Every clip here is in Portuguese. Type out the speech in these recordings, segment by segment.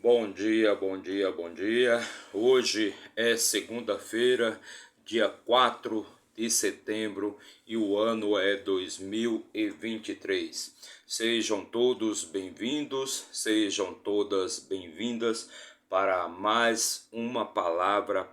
Bom dia, bom dia, bom dia. Hoje é segunda-feira, dia 4 de setembro e o ano é 2023. Sejam todos bem-vindos, sejam todas bem-vindas para mais uma palavra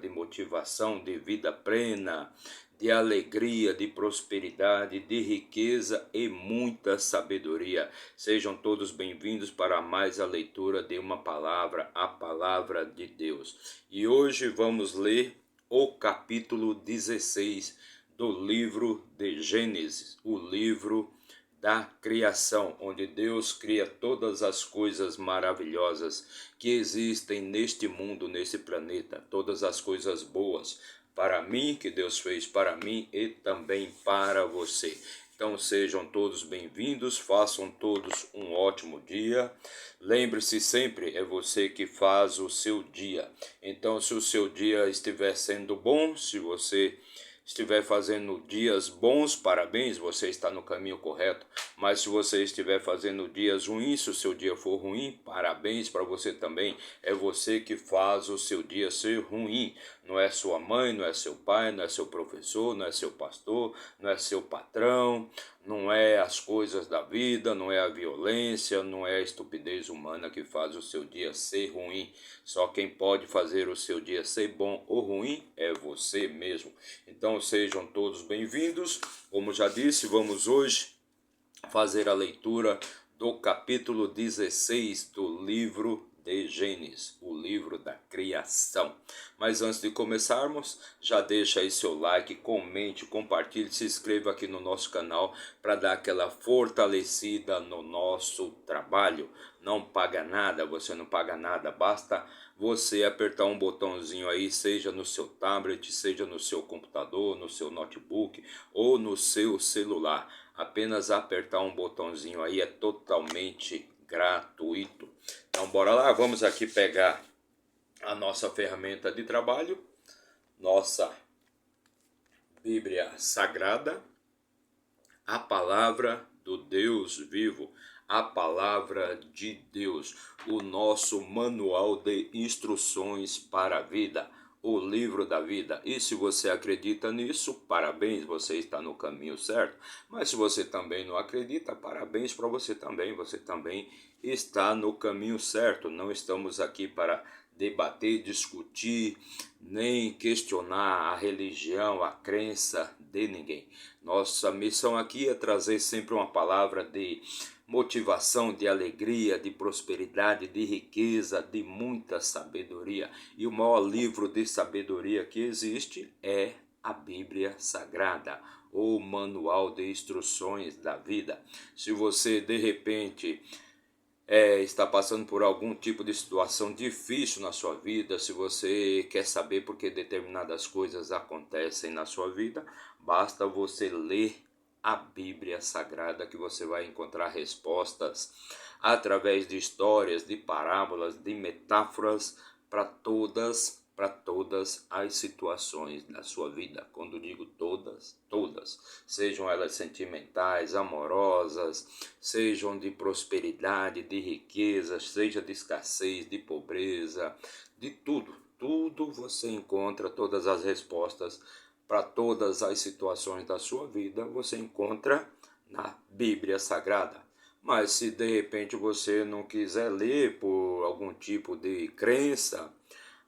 de motivação, de vida plena, de alegria, de prosperidade, de riqueza e muita sabedoria. Sejam todos bem-vindos para mais a leitura de uma palavra, a palavra de Deus. E hoje vamos ler o capítulo 16 do livro de Gênesis, o livro da criação, onde Deus cria todas as coisas maravilhosas que existem neste mundo, nesse planeta, todas as coisas boas para mim, que Deus fez para mim e também para você. Então sejam todos bem-vindos, façam todos um ótimo dia. Lembre-se sempre, é você que faz o seu dia. Então se o seu dia estiver sendo bom, se você estiver fazendo dias bons, parabéns, você está no caminho correto. Mas se você estiver fazendo dias ruins, se o seu dia for ruim, parabéns para você também. É você que faz o seu dia ser ruim. Não é sua mãe, não é seu pai, não é seu professor, não é seu pastor, não é seu patrão, não é as coisas da vida, não é a violência, não é a estupidez humana que faz o seu dia ser ruim. Só quem pode fazer o seu dia ser bom ou ruim é você mesmo. Então sejam todos bem-vindos. Como já disse, vamos hoje fazer a leitura do capítulo 16 do livro de Gênesis, o livro da criação. Mas antes de começarmos, já deixa aí seu like, comente, compartilhe, se inscreva aqui no nosso canal para dar aquela fortalecida no nosso trabalho. Não paga nada, você não paga nada, basta você apertar um botãozinho aí, seja no seu tablet, seja no seu computador, no seu notebook ou no seu celular. Apenas apertar um botãozinho aí, é totalmente gratuito. Então bora lá, vamos aqui pegar a nossa ferramenta de trabalho, nossa Bíblia Sagrada, a palavra do Deus vivo, a palavra de Deus, o nosso manual de instruções para a vida, o livro da vida. E se você acredita nisso, parabéns, você está no caminho certo. Mas se você também não acredita, parabéns para você também está no caminho certo. Não estamos aqui para debater, discutir, nem questionar a religião, a crença de ninguém. Nossa missão aqui é trazer sempre uma palavra de motivação, de alegria, de prosperidade, de riqueza, de muita sabedoria. E o maior livro de sabedoria que existe é a Bíblia Sagrada, o manual de instruções da vida. Se você de repente está passando por algum tipo de situação difícil na sua vida, se você quer saber por que determinadas coisas acontecem na sua vida, basta você ler a Bíblia Sagrada que você vai encontrar respostas através de histórias, de parábolas, de metáforas para todas as situações da sua vida. Quando digo todas, sejam elas sentimentais, amorosas, sejam de prosperidade, de riqueza, seja de escassez, de pobreza, de tudo você encontra, todas as respostas para todas as situações da sua vida, você encontra na Bíblia Sagrada. Mas se de repente você não quiser ler por algum tipo de crença,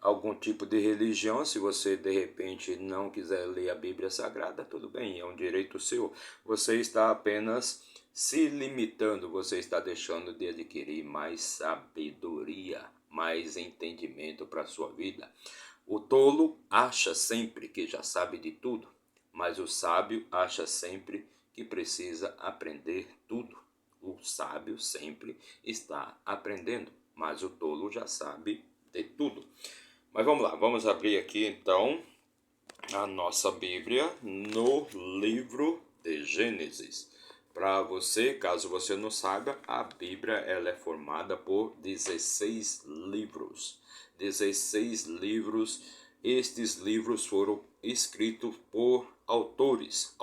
algum tipo de religião, se você de repente não quiser ler a Bíblia Sagrada, tudo bem, é um direito seu. Você está apenas se limitando, você está deixando de adquirir mais sabedoria, mais entendimento para a sua vida. O tolo acha sempre que já sabe de tudo, mas o sábio acha sempre que precisa aprender tudo. O sábio sempre está aprendendo, mas o tolo já sabe de tudo. Mas vamos lá, vamos abrir aqui então a nossa Bíblia no livro de Gênesis. Para você, caso você não saiba, a Bíblia ela é formada por 16 livros. 16 livros. Estes livros foram escritos por autores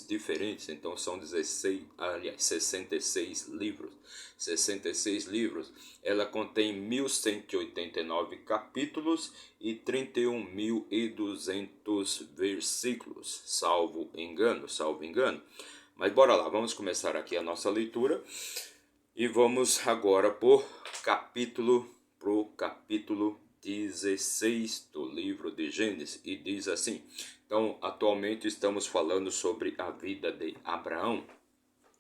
diferentes. Então são 66 livros. 66 livros. Ela contém 1189 capítulos e 31.200 versículos, salvo engano. Mas bora lá, vamos começar aqui a nossa leitura e vamos agora pro capítulo 16 do livro de Gênesis, e diz assim. Então, atualmente estamos falando sobre a vida de Abraão,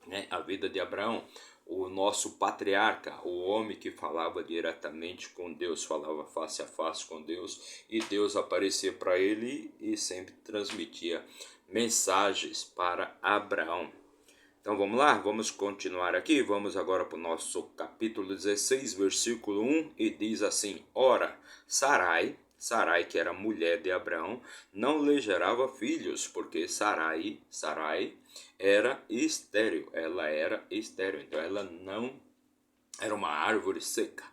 né? A vida de Abraão, o nosso patriarca, o homem que falava diretamente com Deus, falava face a face com Deus, e Deus aparecia para ele e sempre transmitia mensagens para Abraão. Então vamos lá, vamos continuar aqui, vamos agora para o nosso capítulo 16, versículo 1, e diz assim: Ora, Sarai, que era mulher de Abraão, não lhe gerava filhos, porque Sarai era estéril, então ela não era uma árvore seca.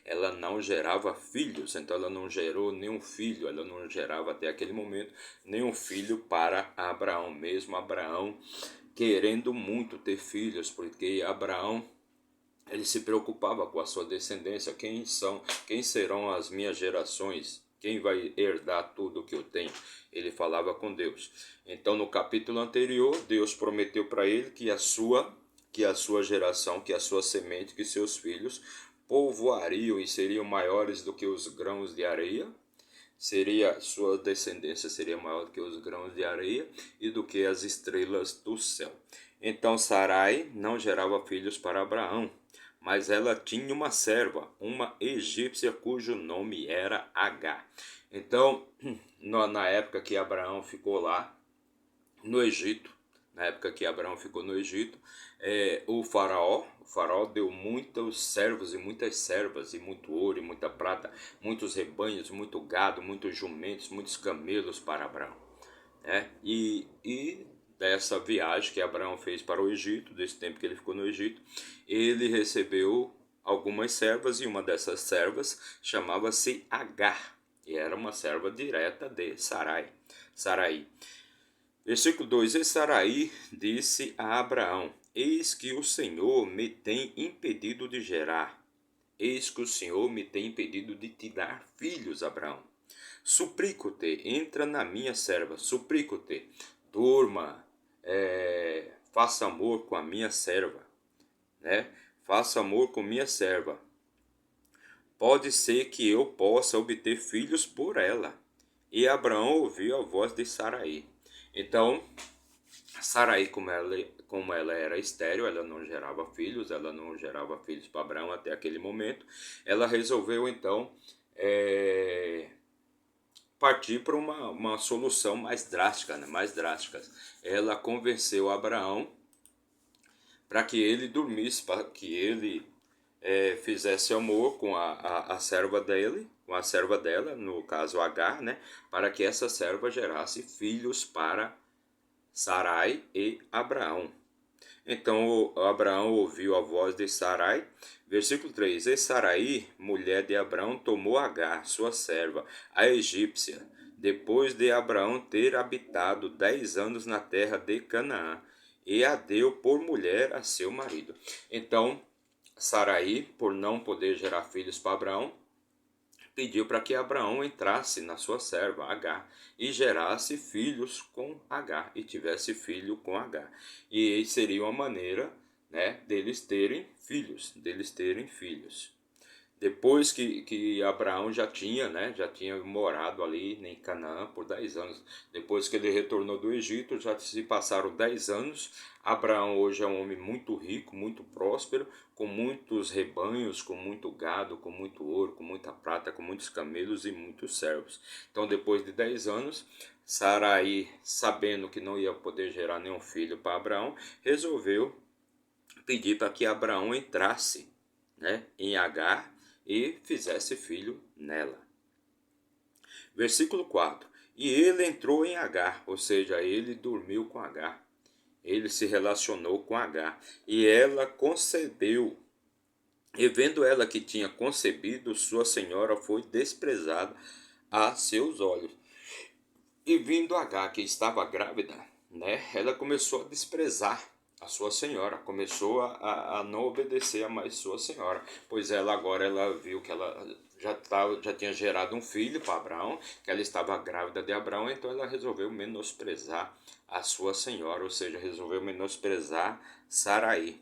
Ela não gerava filhos, então ela não gerou nenhum filho, ela não gerava até aquele momento nenhum filho para Abraão, mesmo Abraão querendo muito ter filhos, porque Abraão, ele se preocupava com a sua descendência. Quem serão as minhas gerações? Quem vai herdar tudo que eu tenho? Ele falava com Deus. Então, no capítulo anterior, Deus prometeu para ele que a sua geração, que a sua semente, que seus filhos povoariam e seriam maiores do que os grãos de areia. Sua descendência seria maior do que os grãos de areia e do que as estrelas do céu. Então Sarai não gerava filhos para Abraão, mas ela tinha uma serva, uma egípcia, cujo nome era Agar. Então, na época que Abraão ficou lá no Egito, o faraó deu muitos servos e muitas servas, e muito ouro e muita prata, muitos rebanhos, muito gado, muitos jumentos, muitos camelos para Abraão. E dessa viagem que Abraão fez para o Egito, desse tempo que ele ficou no Egito, ele recebeu algumas servas, e uma dessas servas chamava-se Agar, e era uma serva direta de Sarai. Versículo 2: E Sarai disse a Abraão: Eis que o Senhor me tem impedido de gerar. Eis que o Senhor me tem impedido de te dar filhos, Abraão. Suplico-te, entra na minha serva. Suplico-te, durma, faça amor com a minha serva. Faça amor com minha serva. Pode ser que eu possa obter filhos por ela. E Abraão ouviu a voz de Sarai. Então, Sarai, como ela era estéril, ela não gerava filhos para Abraão até aquele momento. Ela resolveu então partir para uma solução mais drástica, né? Ela convenceu Abraão para que ele dormisse, para que ele fizesse amor com a serva dele, com a serva dela, no caso Agar, né? Para que essa serva gerasse filhos para Sarai e Abraão. Então Abraão ouviu a voz de Sarai. Versículo 3: E Sarai, mulher de Abraão, tomou Agar, sua serva, a egípcia, depois de Abraão ter habitado 10 anos na terra de Canaã, e a deu por mulher a seu marido. Então Sarai, por não poder gerar filhos para Abraão, pediu para que Abraão entrasse na sua serva Agar e gerasse filhos com Agar, e tivesse filho com Agar. E seria uma maneira, né, deles terem filhos. Depois que Abraão já tinha morado ali em Canaã por 10 anos. Depois que ele retornou do Egito, já se passaram 10 anos. Abraão hoje é um homem muito rico, muito próspero, com muitos rebanhos, com muito gado, com muito ouro, com muita prata, com muitos camelos e muitos servos. Então, depois de 10 anos, Sarai, sabendo que não ia poder gerar nenhum filho para Abraão, resolveu pedir para que Abraão entrasse, né, em Agar e fizesse filho nela. Versículo 4: E ele entrou em Agar, ou seja, ele dormiu com Agar. Ele se relacionou com Agar, e ela concebeu E vendo ela que tinha concebido, sua senhora foi desprezada a seus olhos. E vindo H, que estava grávida, né, ela começou a desprezar a sua senhora, começou a não obedecer a mais sua senhora, pois ela agora ela viu que ela já tinha gerado um filho para Abraão, que ela estava grávida de Abraão, então ela resolveu menosprezar a sua senhora, ou seja, resolveu menosprezar Sarai.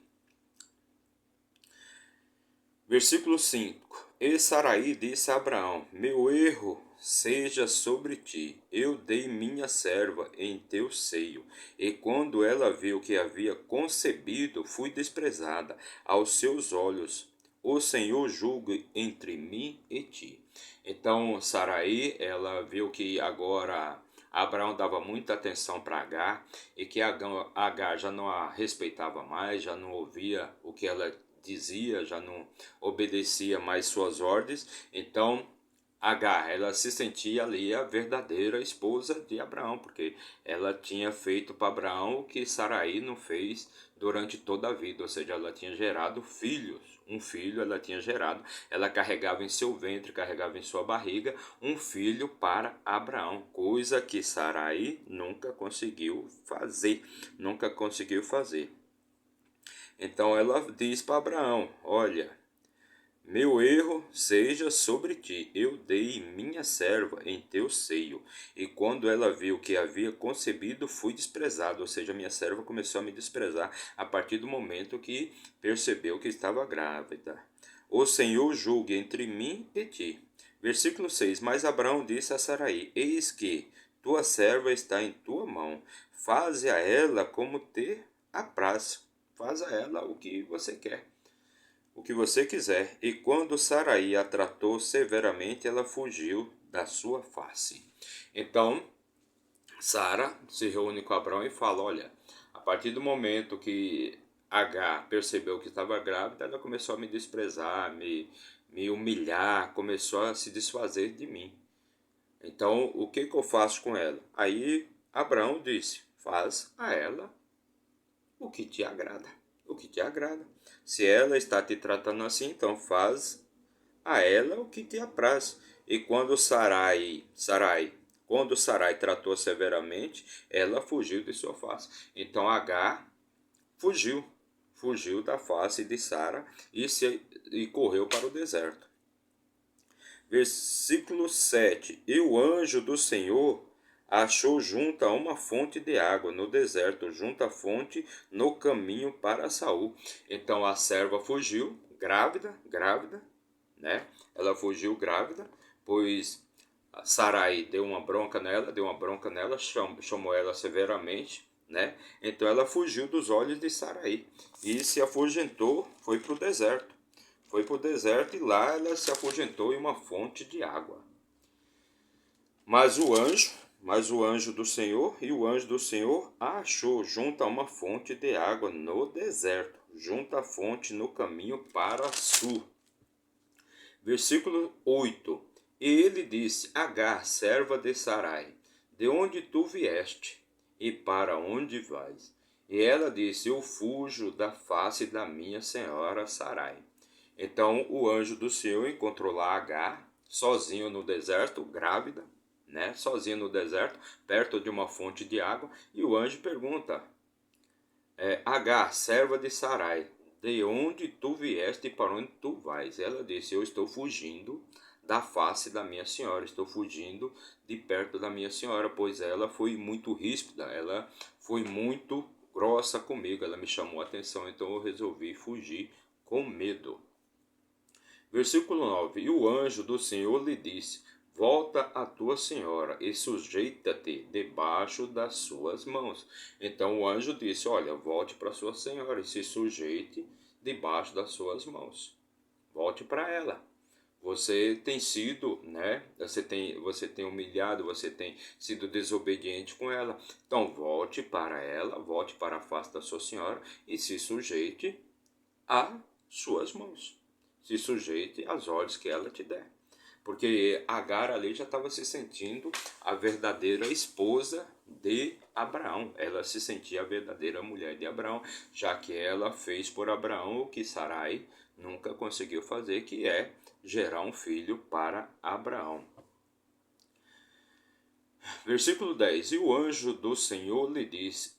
Versículo 5: E Sarai disse a Abraão: Meu erro seja sobre ti. Eu dei minha serva em teu seio. E quando ela viu que havia concebido, fui desprezada aos seus olhos. O Senhor julgue entre mim e ti. Então Sarai, ela viu que agora Abraão dava muita atenção para Agar e que Agar já não a respeitava mais, já não ouvia o que ela dizia, já não obedecia mais suas ordens. Então Agar, ela se sentia ali a verdadeira esposa de Abraão, porque ela tinha feito para Abraão o que Sarai não fez durante toda a vida, ou seja, ela tinha gerado filhos. Um filho ela tinha gerado, ela carregava em seu ventre, carregava em sua barriga um filho para Abraão, coisa que Sarai nunca conseguiu fazer, nunca conseguiu fazer. Então ela diz para Abraão: Olha, meu erro seja sobre ti. Eu dei minha serva em teu seio. E quando ela viu que havia concebido, fui desprezado. Ou seja, minha serva começou a me desprezar a partir do momento que percebeu que estava grávida. O Senhor julgue entre mim e ti. Versículo 6: Mas Abraão disse a Sarai: Eis que tua serva está em tua mão. Faze a ela como te apraz. Faz a ela o que você quer, o que você quiser. E quando Sarai a tratou severamente, ela fugiu da sua face. Então, Sara se reúne com Abraão e fala: Olha, a partir do momento que Agar percebeu que estava grávida, ela começou a me desprezar, me humilhar, começou a se desfazer de mim. Então, o que eu faço com ela? Aí Abraão disse: Faz a ela o que te agrada. O que te agrada. Se ela está te tratando assim, então faz a ela o que te apraz. E quando Sarai tratou severamente, ela fugiu de sua face. Então Agar fugiu da face de Sara e correu para o deserto. Versículo 7: E o anjo do Senhor achou junto a uma fonte de água no deserto, junto à fonte no caminho para Saul. Então a serva fugiu, grávida, né? Ela fugiu grávida, pois Sarai deu uma bronca nela, chamou ela severamente, né? Então ela fugiu dos olhos de Sarai e se afugentou, foi para o deserto. Foi para o deserto e lá ela se afugentou em uma fonte de água. Mas o anjo do Senhor, e o anjo do Senhor a achou junto a uma fonte de água no deserto, junto à fonte no caminho para Sul. Versículo 8. E ele disse: Agar, serva de Sarai, de onde tu vieste e para onde vais? E ela disse: Eu fujo da face da minha senhora Sarai. Então o anjo do Senhor encontrou lá Agar, sozinho no deserto, grávida, né? Sozinho no deserto, perto de uma fonte de água, e o anjo pergunta: Agar, serva de Sarai, de onde tu vieste e para onde tu vais? Ela disse: Eu estou fugindo da face da minha senhora, estou fugindo de perto da minha senhora, pois ela foi muito ríspida, ela foi muito grossa comigo, ela me chamou a atenção, então eu resolvi fugir com medo. Versículo 9: E o anjo do Senhor lhe disse: Volta a tua senhora e sujeita-te debaixo das suas mãos. Então o anjo disse: Olha, volte para sua senhora e se sujeite debaixo das suas mãos. Volte para ela. Você tem sido, né? Você tem humilhado, você tem sido desobediente com ela. Então volte para ela, volte para a face da sua senhora e se sujeite a suas mãos. Se sujeite às ordens que ela te der. Porque Agar ali já estava se sentindo a verdadeira esposa de Abraão. Ela se sentia a verdadeira mulher de Abraão, já que ela fez por Abraão o que Sarai nunca conseguiu fazer, que é gerar um filho para Abraão. Versículo 10: E o anjo do Senhor lhe disse: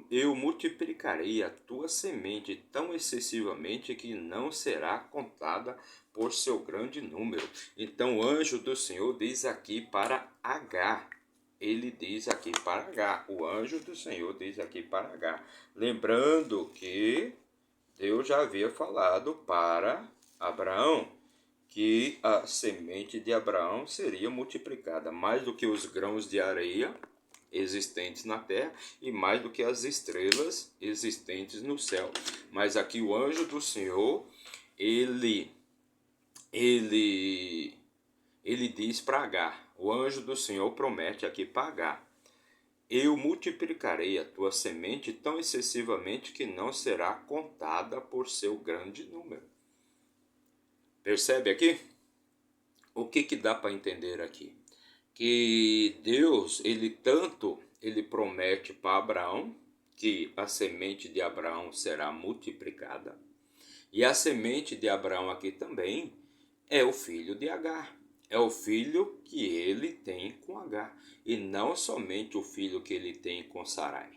eu multiplicarei a tua semente tão excessivamente que não será contada por seu grande número. Então o anjo do Senhor diz aqui para Agar. Ele diz aqui para Agar. O anjo do Senhor diz aqui para Agar. Lembrando que Deus já havia falado para Abraão que a semente de Abraão seria multiplicada mais do que os grãos de areia existentes na terra e mais do que as estrelas existentes no céu. Mas aqui o anjo do Senhor, ele diz para Agar, o anjo do Senhor promete aqui para Agar: eu multiplicarei a tua semente tão excessivamente que não será contada por seu grande número. Percebe aqui? O que dá para entender aqui? Que Deus, ele promete para Abraão que a semente de Abraão será multiplicada. E a semente de Abraão aqui também é o filho de Agar. É o filho que ele tem com Agar. E não somente o filho que ele tem com Sarai.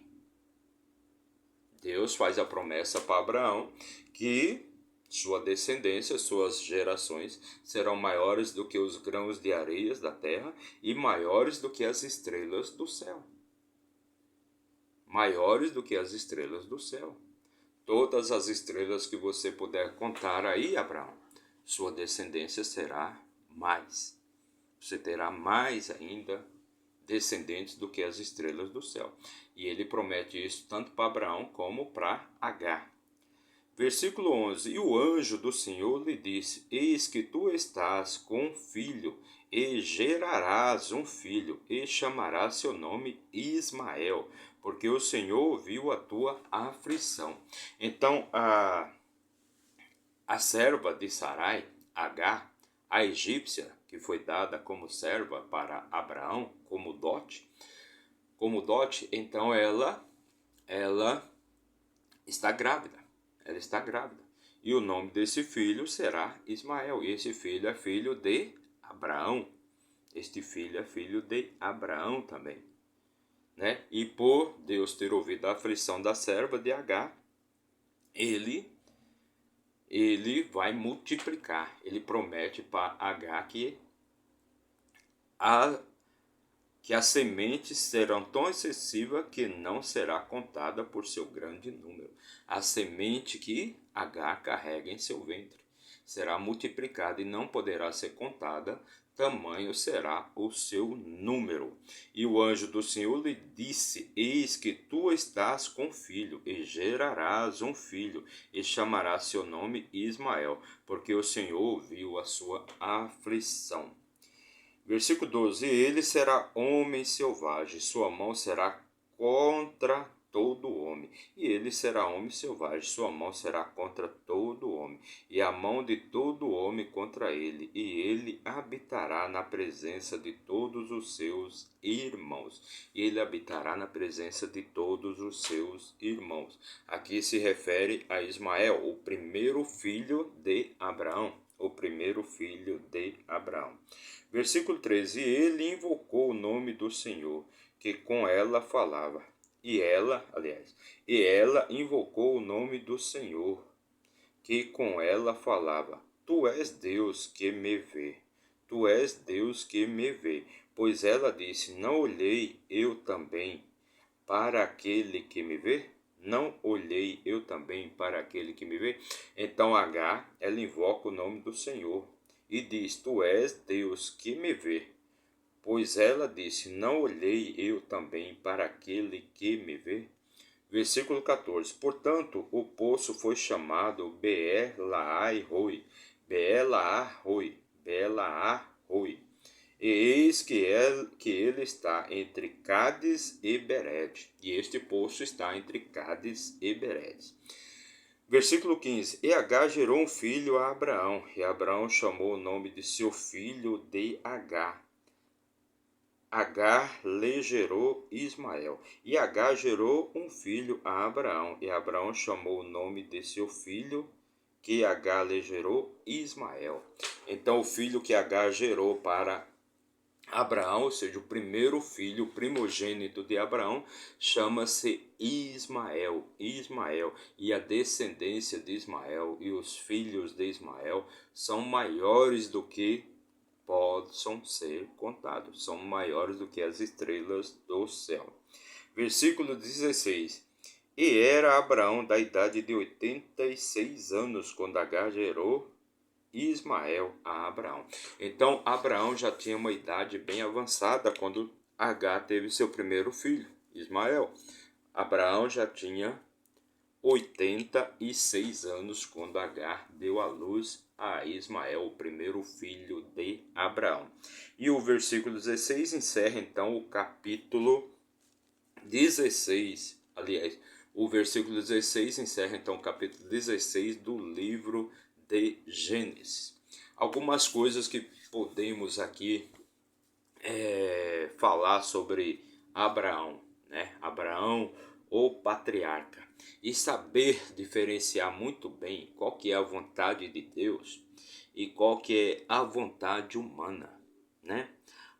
Deus faz a promessa para Abraão que sua descendência, suas gerações, serão maiores do que os grãos de areias da terra e maiores do que as estrelas do céu. Maiores do que as estrelas do céu. Todas as estrelas que você puder contar aí, Abraão, sua descendência será mais. Você terá mais ainda descendentes do que as estrelas do céu. E ele promete isso tanto para Abraão como para Agar. Versículo 11: E o anjo do Senhor lhe disse: Eis que tu estás com um filho, e gerarás um filho, e chamarás seu nome Ismael, porque o Senhor ouviu a tua aflição. Então, a serva de Sarai, Agar, a egípcia, que foi dada como serva para Abraão, como dote, então ela está grávida. Ela está grávida. E o nome desse filho será Ismael. E esse filho é filho de Abraão. Este filho é filho de Abraão também. Né? E por Deus ter ouvido a aflição da serva de Agar, ele vai multiplicar. Ele promete para Agar que as sementes serão tão excessivas que não será contada por seu grande número. A semente que Agar carrega em seu ventre será multiplicada e não poderá ser contada, tamanho será o seu número. E o anjo do Senhor lhe disse: Eis que tu estás com filho, e gerarás um filho, e chamarás seu nome Ismael, porque o Senhor ouviu a sua aflição. Versículo 12: Ele será homem selvagem, sua mão será contra todo homem. E ele será homem selvagem, sua mão será contra todo homem, e a mão de todo homem contra ele. E ele habitará na presença de todos os seus irmãos. E ele habitará na presença de todos os seus irmãos. Aqui se refere a Ismael, o primeiro filho de Abraão. O primeiro filho de Abraão. Versículo 13: E ele invocou o nome do Senhor, que com ela falava. E ela invocou o nome do Senhor, que com ela falava. Tu és Deus que me vê. Tu és Deus que me vê. Pois ela disse: Não olhei eu também para aquele que me vê? Não olhei eu também para aquele que me vê? Então Agar, ela invoca o nome do Senhor e diz: Tu és Deus que me vê. Pois ela disse: Não olhei eu também para aquele que me vê? Versículo 14: Portanto, o poço foi chamado Beer-Lahai-Roi. Beer-Lahai-Roi. Beer-Lahai-Roi. E eis que ele está entre Cádiz e Bered. E este poço está entre Cádiz e Bered. Versículo 15: E Agar gerou um filho a Abraão. E Abraão chamou o nome de seu filho de Agar. Agar lhe gerou Ismael. E Agar gerou um filho a Abraão. E Abraão chamou o nome de seu filho que Agar lhe gerou? Ismael. Então, o filho que Agar gerou para Abraão, ou seja, o primeiro filho, o primogênito de Abraão, chama-se Ismael. Ismael. E a descendência de Ismael e os filhos de Ismael são maiores do que possam ser contados, são maiores do que as estrelas do céu. Versículo 16. E era Abraão da idade de 86 anos quando Agar gerou Ismael a Abraão. Então, Abraão já tinha uma idade bem avançada quando Agar teve seu primeiro filho, Ismael. Abraão já tinha 86 anos quando Agar deu à luz a Ismael, o primeiro filho de Abraão. E o versículo 16 encerra então o capítulo 16, aliás, o versículo 16 encerra então o capítulo 16 do livro de Gênesis. Algumas coisas que podemos aqui falar sobre Abraão, né? Abraão, o patriarca, e saber diferenciar muito bem qual que é a vontade de Deus e qual que é a vontade humana, né?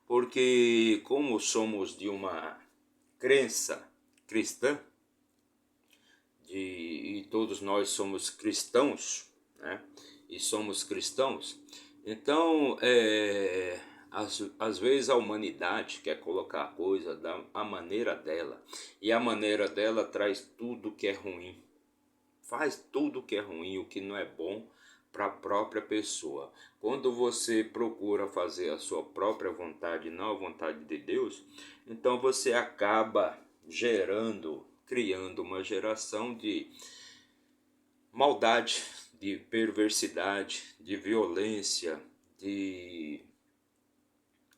Porque como somos de uma crença cristã, e todos nós somos cristãos, né? E somos cristãos, então às vezes a humanidade quer colocar a coisa da maneira dela, e a maneira dela traz tudo que é ruim, faz tudo que é ruim, o que não é bom para a própria pessoa. Quando você procura fazer a sua própria vontade, não a vontade de Deus, então você acaba criando uma geração de maldade, de perversidade, de violência, de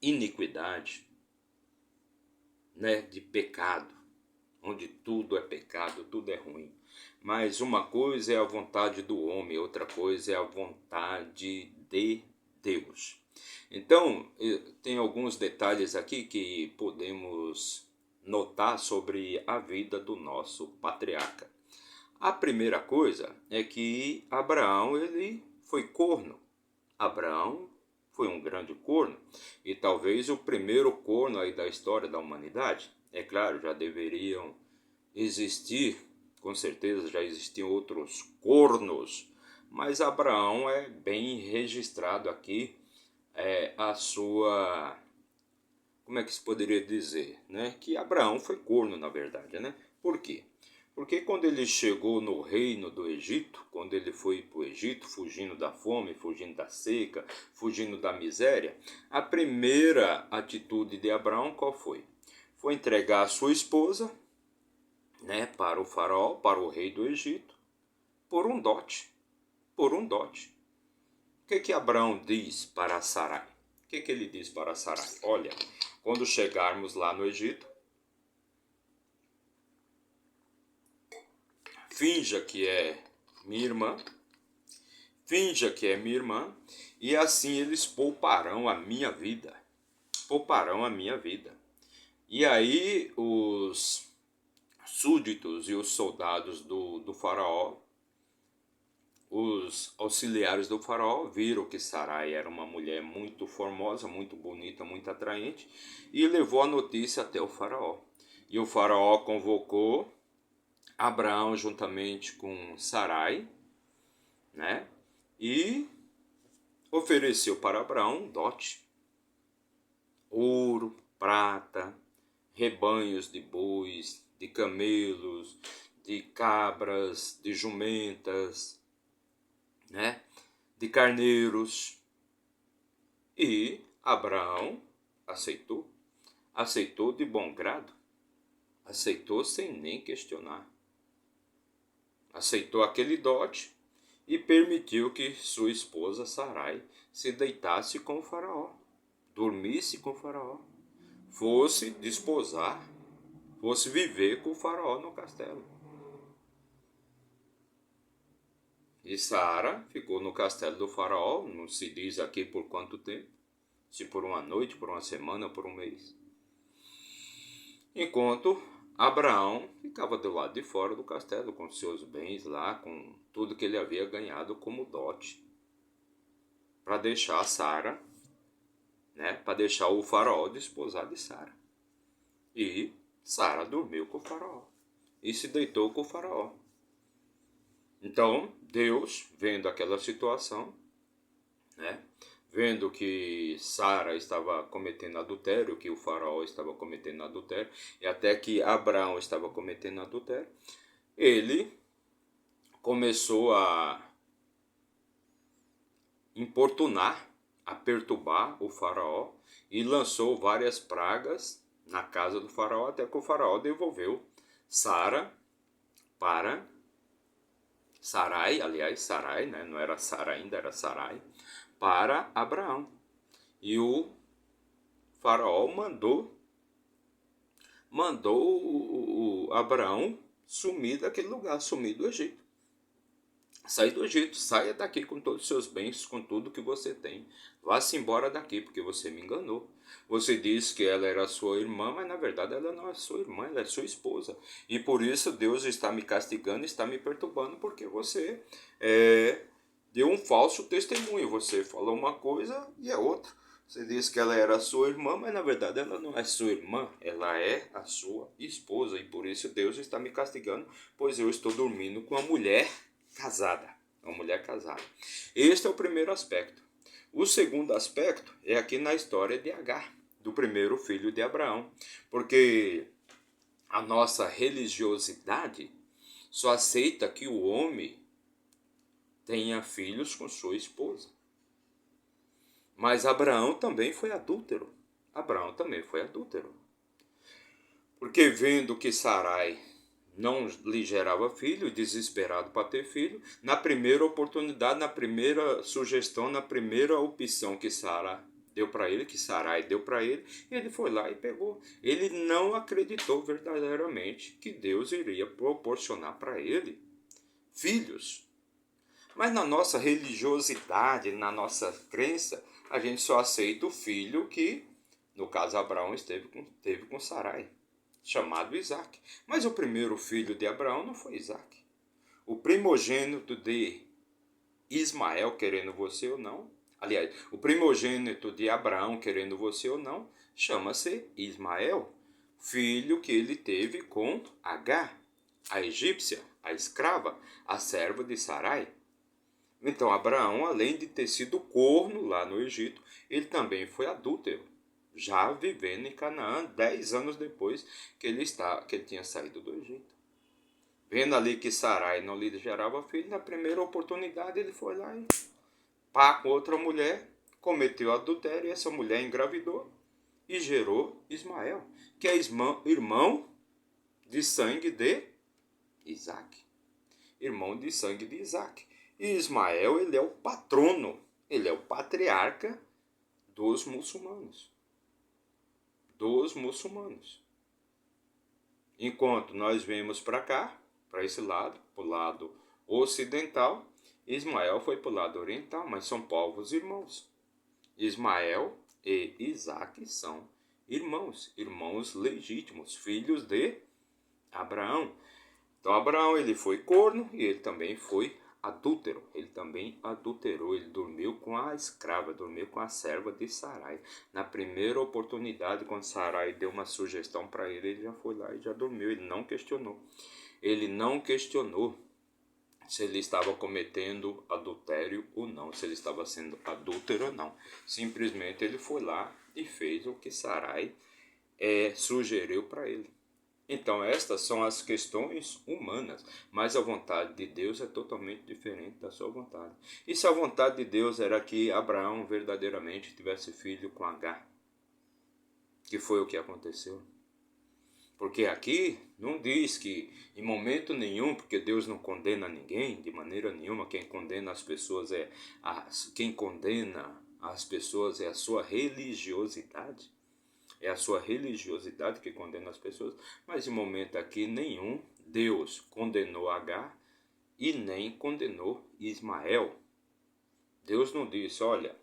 iniquidade, né, de pecado, onde tudo é pecado, tudo é ruim. Mas uma coisa é a vontade do homem, outra coisa é a vontade de Deus. Então, tem alguns detalhes aqui que podemos notar sobre a vida do nosso patriarca. A primeira coisa é que Abraão ele foi corno. Abraão foi um grande corno e talvez o primeiro corno aí da história da humanidade. É claro, já deveriam existir, com certeza já existiam outros cornos, mas Abraão é bem registrado aqui a sua, como é que se poderia dizer, né? Que Abraão foi corno na verdade, né? Por quê? Porque quando ele chegou no reino do Egito, quando ele foi para o Egito, fugindo da fome, fugindo da seca, fugindo da miséria, a primeira atitude de Abraão qual foi? Foi entregar a sua esposa, né, para o faraó, para o rei do Egito, por um dote. Por um dote. O que Abraão diz para Sarai? O que ele diz para Sarai? Olha, quando chegarmos lá no Egito, finja que é minha irmã, finja que é minha irmã, e assim eles pouparão a minha vida. Pouparão a minha vida. E aí os súditos e os soldados do faraó, os auxiliares do faraó, viram que Sarai era uma mulher muito formosa, muito bonita, muito atraente, e levou a notícia até o faraó. E o faraó convocou Abraão juntamente com Sarai, né? E ofereceu para Abraão um dote: ouro, prata, rebanhos de bois, de camelos, de cabras, de jumentas, né? De carneiros. E Abraão aceitou. Aceitou de bom grado. Aceitou sem nem questionar. Aceitou aquele dote e permitiu que sua esposa Sarai se deitasse com o faraó, dormisse com o faraó, fosse desposar, fosse viver com o faraó no castelo. E Sara ficou no castelo do faraó, não se diz aqui por quanto tempo, se por uma noite, por uma semana, por um mês. Enquanto Abraão ficava do lado de fora do castelo com seus bens lá, com tudo que ele havia ganhado como dote, para deixar Sara, né, para deixar o faraó desposar de Sara. E Sara dormiu com o faraó e se deitou com o faraó. Então, Deus, vendo aquela situação, né, vendo que Sara estava cometendo adultério, que o faraó estava cometendo adultério, e até que Abraão estava cometendo adultério, ele começou a importunar, a perturbar o faraó e lançou várias pragas na casa do faraó, até que o faraó devolveu Sara para Sarai, aliás, Sarai, né? Não era Sara ainda, era Sarai, para Abraão. E o faraó mandou o Abraão sumir daquele lugar, sumir do Egito. Sair do Egito, saia daqui com todos os seus bens, com tudo que você tem. Vá-se embora daqui, porque você me enganou. Você disse que ela era sua irmã, mas na verdade ela não é sua irmã, ela é sua esposa. E por isso Deus está me castigando, está me perturbando, porque você deu um falso testemunho. Você falou uma coisa e é outra. Você disse que ela era sua irmã, mas na verdade ela não é sua irmã, ela é a sua esposa. E por isso Deus está me castigando, pois eu estou dormindo com uma mulher casada, uma mulher casada. Este é o primeiro aspecto. O segundo aspecto é aqui na história de Agar, do primeiro filho de Abraão, porque a nossa religiosidade só aceita que o homem tenha filhos com sua esposa. Mas Abraão também foi adúltero. Abraão também foi adúltero. Porque vendo que Sarai não lhe gerava filho, desesperado para ter filho, na primeira oportunidade, na primeira sugestão, na primeira opção que Sara deu para ele, que Sarai deu para ele foi lá e pegou. Ele não acreditou verdadeiramente que Deus iria proporcionar para ele filhos. Mas na nossa religiosidade, na nossa crença, a gente só aceita o filho que, no caso Abraão, teve com Sarai, chamado Isaac. Mas o primeiro filho de Abraão não foi Isaac. O primogênito de Ismael, querendo você ou não, aliás, o primogênito de Abraão, querendo você ou não, chama-se Ismael, filho que ele teve com Agar, a egípcia, a escrava, a serva de Sarai. Então Abraão, além de ter sido corno lá no Egito, ele também foi adúltero, já vivendo em Canaã 10 anos depois que ele tinha saído do Egito. Vendo ali que Sarai não lhe gerava filho, na primeira oportunidade ele foi lá e pá com outra mulher, cometeu adultério, e essa mulher engravidou e gerou Ismael, que é irmão de sangue de Isaac. Irmão de sangue de Isaac. E Ismael, ele é o patrono, ele é o patriarca dos muçulmanos. Enquanto nós vemos para cá, para esse lado, para o lado ocidental, Ismael foi para o lado oriental, mas são povos irmãos. Ismael e Isaac são irmãos legítimos, filhos de Abraão. Então Abraão, ele foi corno e ele também foi adúltero. Ele também adulterou, ele dormiu com a escrava, dormiu com a serva de Sarai. Na primeira oportunidade, quando Sarai deu uma sugestão para ele, ele já foi lá e já dormiu, ele não questionou. Ele não questionou se ele estava cometendo adultério ou não, se ele estava sendo adúltero ou não. Simplesmente ele foi lá e fez o que Sarai sugeriu para ele. Então estas são as questões humanas, mas a vontade de Deus é totalmente diferente da sua vontade. E se a vontade de Deus era que Abraão verdadeiramente tivesse filho com Agar, que foi o que aconteceu? Porque aqui não diz que em momento nenhum, porque Deus não condena ninguém de maneira nenhuma, quem condena as pessoas é a sua religiosidade. É a sua religiosidade que condena as pessoas, mas em momento aqui nenhum Deus condenou Agar e nem condenou Ismael. Deus não disse, olha,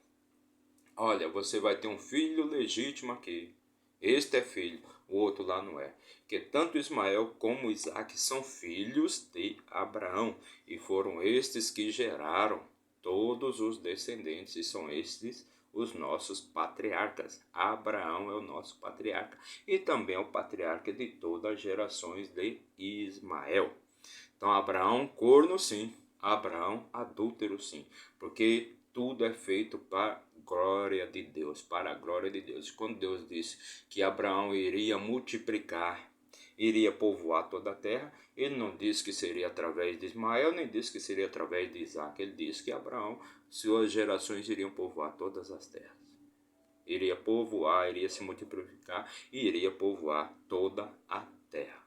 você vai ter um filho legítimo aqui. Este é filho, o outro lá não é. Que tanto Ismael como Isaque são filhos de Abraão, e foram estes que geraram todos os descendentes, e são estes os nossos patriarcas. Abraão é o nosso patriarca e também é o patriarca de todas as gerações de Ismael. Então, Abraão, corno sim, Abraão, adúltero sim, porque tudo é feito para a glória de Deus, para a glória de Deus. Quando Deus disse que Abraão iria multiplicar, iria povoar toda a terra, ele não disse que seria através de Ismael, nem disse que seria através de Isaac. Ele disse que Abraão, suas gerações iriam povoar todas as terras. Iria povoar, iria se multiplicar e iria povoar toda a terra.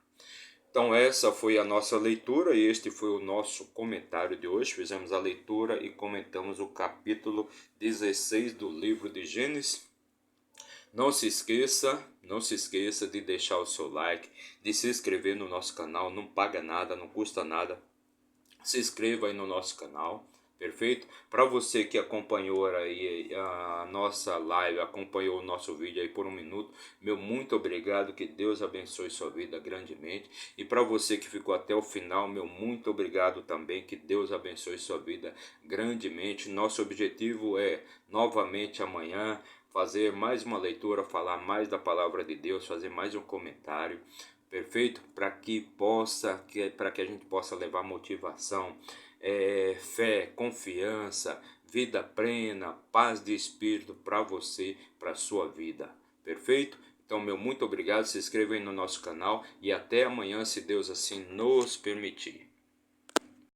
Então essa foi a nossa leitura e este foi o nosso comentário de hoje. Fizemos a leitura e comentamos o capítulo 16 do livro de Gênesis. Não se esqueça de deixar o seu like, de se inscrever no nosso canal, não paga nada, não custa nada. Se inscreva aí no nosso canal, perfeito? Para você que acompanhou aí a nossa live, acompanhou o nosso vídeo aí por 1 minuto, meu muito obrigado, que Deus abençoe sua vida grandemente. E para você que ficou até o final, meu muito obrigado também, que Deus abençoe sua vida grandemente. Nosso objetivo é, novamente amanhã, fazer mais uma leitura, falar mais da palavra de Deus, fazer mais um comentário, perfeito? Para que a gente possa levar motivação, fé, confiança, vida plena, paz de espírito para você, para a sua vida, perfeito? Então, meu muito obrigado, se inscreva aí no nosso canal e até amanhã, se Deus assim nos permitir.